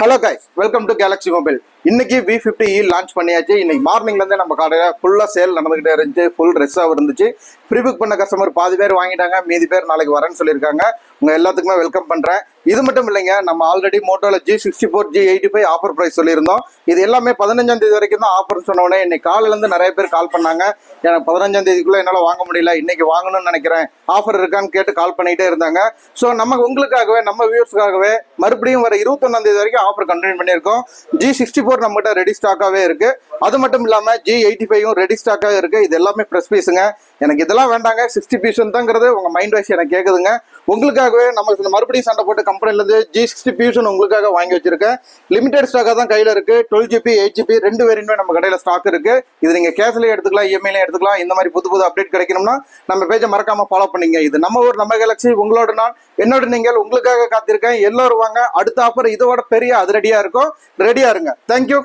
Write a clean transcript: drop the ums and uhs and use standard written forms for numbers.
Hello guys, welcome to Galaxy mobile. இன்னைக்கு V50e launch பண்ணியாச்சு. இன்னைக்கு மார்னிங்லேருந்து நம்ம கடையில் ஃபுல்லாக சேல் நடந்துகிட்டே இருந்துச்சு. ஃபுல் ரெஸ்ஸாக இருந்துச்சு. ப்ரீ புக் பண்ண கஸ்டமர் பாதி பேர் வாங்கிட்டாங்க, மீதி பேர் நாளைக்கு வரேன்னு சொல்லியிருக்காங்க. உங்கள் எல்லாத்துக்குமே வெல்கம் பண்ணுறேன். இது மட்டும் இல்லைங்க, நம்ம already மோட்டோவில் G64 G85 offer price சொல்லியிருந்தோம். இது எல்லாமே 15ஆம் தேதி வரைக்கும் தான் ஆஃபர்னு சொன்னோடனே இன்னைக்கு காலையிலேருந்து நிறைய பேர் கால் பண்ணாங்க. எனக்கு 15ஆம் தேதிக்குள்ளே என்னால் வாங்க முடியல, இன்னைக்கு வாங்கணும்னு நினைக்கிறேன், ஆஃபர் இருக்கான்னு கேட்டு கால் பண்ணிகிட்டே இருந்தாங்க. ஸோ நம்ம உங்களுக்காகவே, நம்ம வியூவர்ஸ்க்காகவே மறுபடியும் வர 21ஆம் தேதி வரைக்கும் ஆஃபர் கண்டினியூ பண்ணியிருக்கோம். G64 நம்மகிட்ட ரெடி ஸ்டாக்காகவே இருக்கு. அது மட்டும் இல்லாமல் G85 ரெடி ஸ்டாக்காக இருக்கு. இது எல்லாமே ப்ரெஸ் பீஸுங்க. எனக்கு இதெல்லாம் வேண்டாங்க, 60 பீஸ் தாங்கிறது உங்க மைண்ட் வைஸ் எனக்கு கேட்குதுங்க. உங்களுக்காகவே நம்ம இந்த மறுபடியும் சண்டை போட்டு கம்பெனிலேருந்து G60 பீஸ் உங்களுக்காக வாங்கி வச்சிருக்கேன். லிமிடெட் ஸ்டாக்காக தான் கையில் இருக்கு. 12GB 8GB ரெண்டு வேரியன்ட் நம்ம கடையில் ஸ்டாக் இருக்கு. இது நீங்க கேஷ்லயே எடுத்துக்கலாம், இஎம்ஐலையும் எடுத்துக்கலாம். இந்த மாதிரி புது புது அப்டேட் கிடைக்கணும்னா நம்ம பேஜை மறக்காம ஃபாலோ பண்ணீங்க. இது நம்ம ஊர், நம்ம கேலக்ஸி, உங்களோட நான், என்னோட நீங்கள். உங்களுக்காக காத்திருக்கேன். எல்லாரும் வாங்க. அடுத்த ஆஃபர் இதோட பெரிய அதிரடியா இருக்கும். ரெடியா இருங்க. தேங்க்யூ.